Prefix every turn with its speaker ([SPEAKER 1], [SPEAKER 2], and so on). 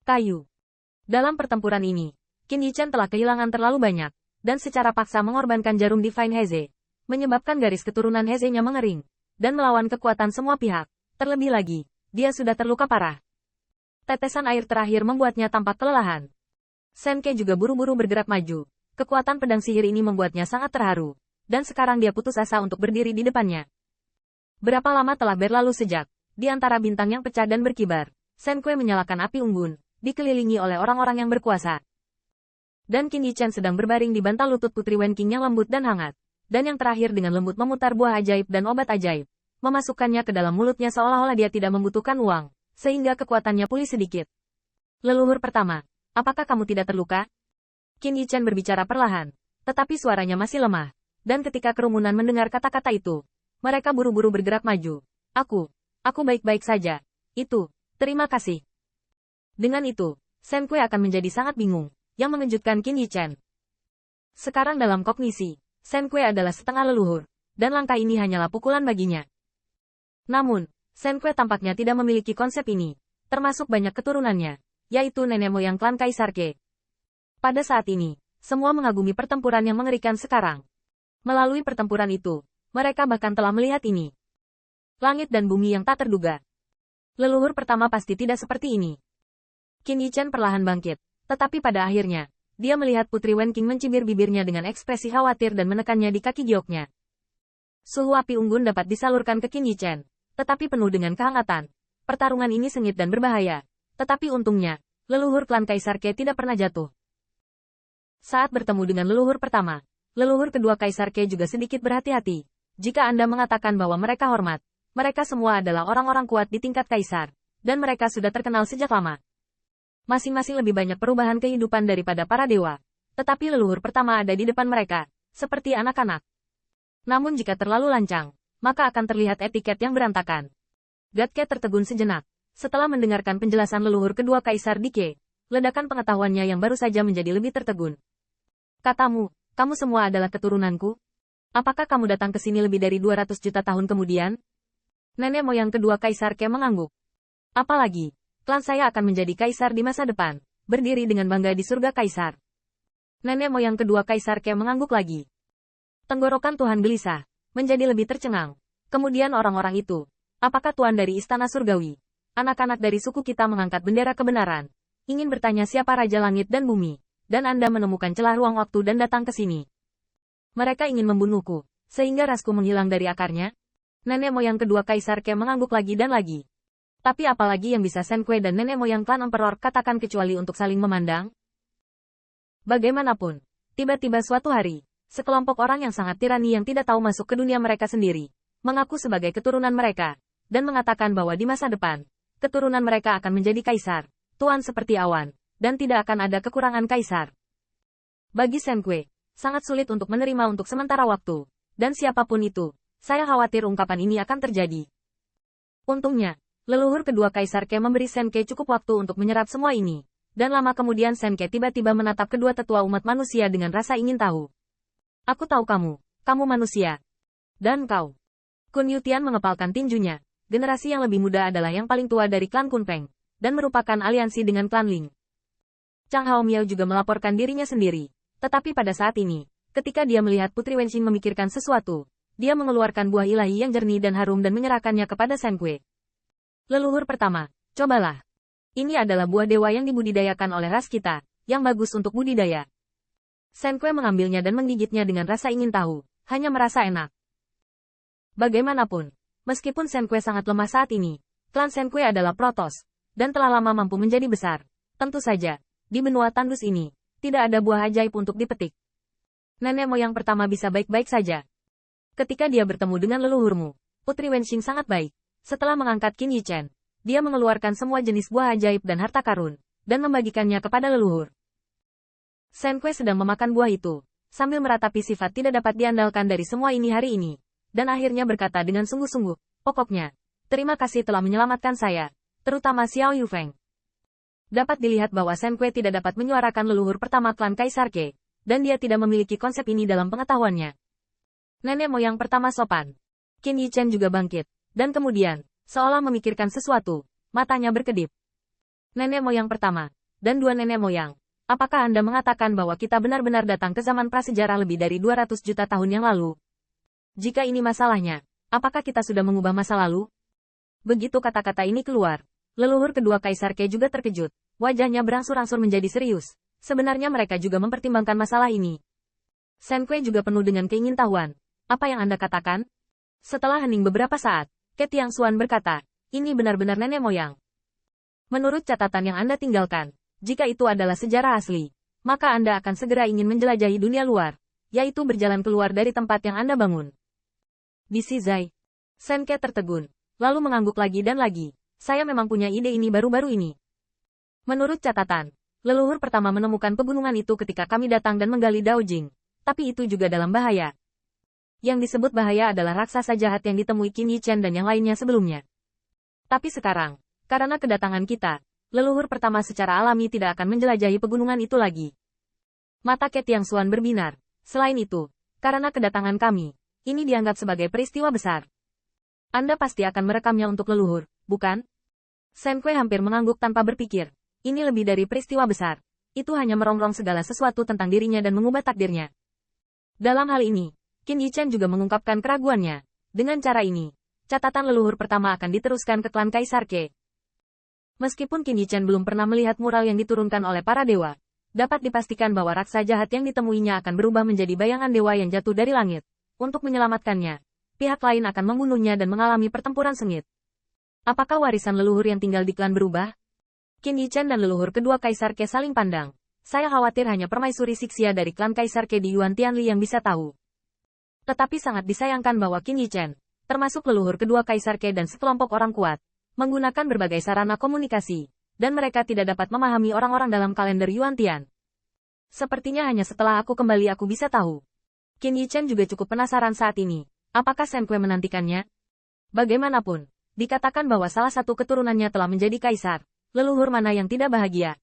[SPEAKER 1] Kayu. Dalam pertempuran ini, Qin Yichen telah kehilangan terlalu banyak, dan secara paksa mengorbankan jarum Divine Heze, menyebabkan garis keturunan Heze-nya mengering, dan melawan kekuatan semua pihak. Terlebih lagi, dia sudah terluka parah. Tetesan air terakhir membuatnya tampak kelelahan. Senke juga buru-buru bergerak maju. Kekuatan pedang sihir ini membuatnya sangat terharu, dan sekarang dia putus asa untuk berdiri di depannya. Berapa lama telah berlalu sejak, di antara bintang yang pecah dan berkibar, Senke menyalakan api unggun, dikelilingi oleh orang-orang yang berkuasa. Dan Qin Yichen sedang berbaring di bantal lutut Putri Wenqing yang lembut dan hangat, dan yang terakhir dengan lembut memutar buah ajaib dan obat ajaib, memasukkannya ke dalam mulutnya seolah-olah dia tidak membutuhkan uang, sehingga kekuatannya pulih sedikit. Leluhur pertama, apakah kamu tidak terluka? Qin Yichen berbicara perlahan, tetapi suaranya masih lemah, dan ketika kerumunan mendengar kata-kata itu, mereka buru-buru bergerak maju. Aku baik-baik saja. Terima kasih. Dengan itu, Senke akan menjadi sangat bingung, yang mengejutkan Qin Yichen. Sekarang dalam kognisi, Senke adalah setengah leluhur, dan langkah ini hanyalah pukulan baginya. Namun, Senke tampaknya tidak memiliki konsep ini, termasuk banyak keturunannya, yaitu nenek moyang klan Kaisar Qe. Pada saat ini, semua mengagumi pertempuran yang mengerikan sekarang. Melalui pertempuran itu, mereka bahkan telah melihat ini. Langit dan bumi yang tak terduga. Leluhur pertama pasti tidak seperti ini. Qin Yichen perlahan bangkit, tetapi pada akhirnya, dia melihat Putri Wenqing mencibir bibirnya dengan ekspresi khawatir dan menekannya di kaki gioknya. Suhu api unggun dapat disalurkan ke Qin Yichen, tetapi penuh dengan kehangatan. Pertarungan ini sengit dan berbahaya, tetapi untungnya, leluhur klan Kaisar Qe tidak pernah jatuh. Saat bertemu dengan leluhur pertama, leluhur kedua Kaisar Qe juga sedikit berhati-hati. Jika Anda mengatakan bahwa mereka hormat, mereka semua adalah orang-orang kuat di tingkat kaisar, dan mereka sudah terkenal sejak lama. Masing-masing lebih banyak perubahan kehidupan daripada para dewa, tetapi leluhur pertama ada di depan mereka, seperti anak-anak. Namun jika terlalu lancang, maka akan terlihat etiket yang berantakan. Gatke tertegun sejenak, setelah mendengarkan penjelasan leluhur kedua Kaisar di Qe, ledakan pengetahuannya yang baru saja menjadi lebih tertegun. Katamu, kamu semua adalah keturunanku? Apakah kamu datang ke sini lebih dari 200 juta tahun kemudian? Nenek moyang kedua Kaisar Qe mengangguk. Apalagi, klan saya akan menjadi kaisar di masa depan, berdiri dengan bangga di surga kaisar. Nenek moyang kedua Kaisar Qe mengangguk lagi. Tenggorokan Tuhan gelisah, menjadi lebih tercengang. Kemudian orang-orang itu, apakah Tuan dari Istana Surgawi? Anak-anak dari suku kita mengangkat bendera kebenaran, ingin bertanya siapa Raja Langit dan Bumi, dan Anda menemukan celah ruang waktu dan datang ke sini. Mereka ingin membunuhku, sehingga rasku menghilang dari akarnya? Nenek moyang kedua Kaisar Qe mengangguk lagi dan lagi. Tapi apalagi yang bisa Senke dan nenek moyang klan Emperor katakan kecuali untuk saling memandang? Bagaimanapun, tiba-tiba suatu hari, sekelompok orang yang sangat tirani yang tidak tahu masuk ke dunia mereka sendiri, mengaku sebagai keturunan mereka, dan mengatakan bahwa di masa depan, keturunan mereka akan menjadi kaisar, tuan seperti awan, dan tidak akan ada kekurangan kaisar. Bagi Senke, sangat sulit untuk menerima untuk sementara waktu, dan siapapun itu, saya khawatir ungkapan ini akan terjadi. Untungnya, leluhur kedua Kaisar Qe memberi Senke cukup waktu untuk menyerap semua ini, dan lama kemudian Senke tiba-tiba menatap kedua tetua umat manusia dengan rasa ingin tahu. Aku tahu kamu manusia. Dan kau. Kun Yutian mengepalkan tinjunya. Generasi yang lebih muda adalah yang paling tua dari klan Kunpeng, dan merupakan aliansi dengan klan Ling. Chang Hao Miao juga melaporkan dirinya sendiri, tetapi pada saat ini, ketika dia melihat Putri Wenqing memikirkan sesuatu, dia mengeluarkan buah ilahi yang jernih dan harum dan menyerahkannya kepada Senke. Leluhur pertama, cobalah. Ini adalah buah dewa yang dibudidayakan oleh ras kita, yang bagus untuk budidaya. Senke mengambilnya dan menggigitnya dengan rasa ingin tahu, hanya merasa enak. Bagaimanapun, meskipun Senke sangat lemah saat ini, klan Senke adalah Protoss, dan telah lama mampu menjadi besar. Tentu saja, di benua tandus ini, tidak ada buah ajaib untuk dipetik. Nenek moyang pertama bisa baik-baik saja. Ketika dia bertemu dengan leluhurmu, Putri Wenqing sangat baik. Setelah mengangkat Qin Yichen, dia mengeluarkan semua jenis buah ajaib dan harta karun, dan membagikannya kepada leluhur. Senke sedang memakan buah itu, sambil meratapi sifat tidak dapat diandalkan dari semua ini hari ini, dan akhirnya berkata dengan sungguh-sungguh, pokoknya, terima kasih telah menyelamatkan saya, terutama Xiao Yufeng. Dapat dilihat bahwa Senke tidak dapat menyuarakan leluhur pertama klan Kaisar Qe, dan dia tidak memiliki konsep ini dalam pengetahuannya. Nenek moyang pertama sopan. Qin Yichen juga bangkit, dan kemudian, seolah memikirkan sesuatu, matanya berkedip. Nenek moyang pertama, dan dua nenek moyang. Apakah Anda mengatakan bahwa kita benar-benar datang ke zaman prasejarah lebih dari 200 juta tahun yang lalu? Jika ini masalahnya, apakah kita sudah mengubah masa lalu? Begitu kata-kata ini keluar, leluhur kedua Kaisar Ke juga terkejut. Wajahnya berangsur-angsur menjadi serius. Sebenarnya mereka juga mempertimbangkan masalah ini. Shen Kue juga penuh dengan keingintahuan. Apa yang Anda katakan? Setelah hening beberapa saat, Ke Tiangxuan berkata, ini benar-benar nenek moyang. Menurut catatan yang Anda tinggalkan, jika itu adalah sejarah asli, maka Anda akan segera ingin menjelajahi dunia luar, yaitu berjalan keluar dari tempat yang Anda bangun. Di Sizai, Shen Ke tertegun, lalu mengangguk lagi dan lagi. Saya memang punya ide ini baru-baru ini. Menurut catatan, leluhur pertama menemukan pegunungan itu ketika kami datang dan menggali Daojing, tapi itu juga dalam bahaya. Yang disebut bahaya adalah raksasa jahat yang ditemui Qin Yichen dan yang lainnya sebelumnya. Tapi sekarang, karena kedatangan kita, leluhur pertama secara alami tidak akan menjelajahi pegunungan itu lagi. Mata Ke Tiangxuan berbinar. Selain itu, karena kedatangan kami, ini dianggap sebagai peristiwa besar. Anda pasti akan merekamnya untuk leluhur, bukan? Shen Kue hampir mengangguk tanpa berpikir. Ini lebih dari peristiwa besar. Itu hanya merongrong segala sesuatu tentang dirinya dan mengubah takdirnya. Dalam hal ini, Qin Yichen juga mengungkapkan keraguannya. Dengan cara ini, catatan leluhur pertama akan diteruskan ke klan Kaisar Ke. Meskipun Qin Yichen belum pernah melihat mural yang diturunkan oleh para dewa, dapat dipastikan bahwa raksasa jahat yang ditemuinya akan berubah menjadi bayangan dewa yang jatuh dari langit. Untuk menyelamatkannya, pihak lain akan membunuhnya dan mengalami pertempuran sengit. Apakah warisan leluhur yang tinggal di klan berubah? Qin Yichen dan leluhur kedua Kaisar Ke saling pandang. Saya khawatir hanya permaisuri Sixia dari klan Kaisar Ke di Yuan Tianli yang bisa tahu. Tetapi sangat disayangkan bahwa Qin Yichen, termasuk leluhur kedua Kaisar Ke dan sekelompok orang kuat, menggunakan berbagai sarana komunikasi, dan mereka tidak dapat memahami orang-orang dalam kalender Yuan Tian. Sepertinya hanya setelah aku kembali aku bisa tahu. Qin Yichen juga cukup penasaran saat ini. Apakah Shen Kue menantikannya? Bagaimanapun, dikatakan bahwa salah satu keturunannya telah menjadi kaisar. Leluhur mana yang tidak bahagia?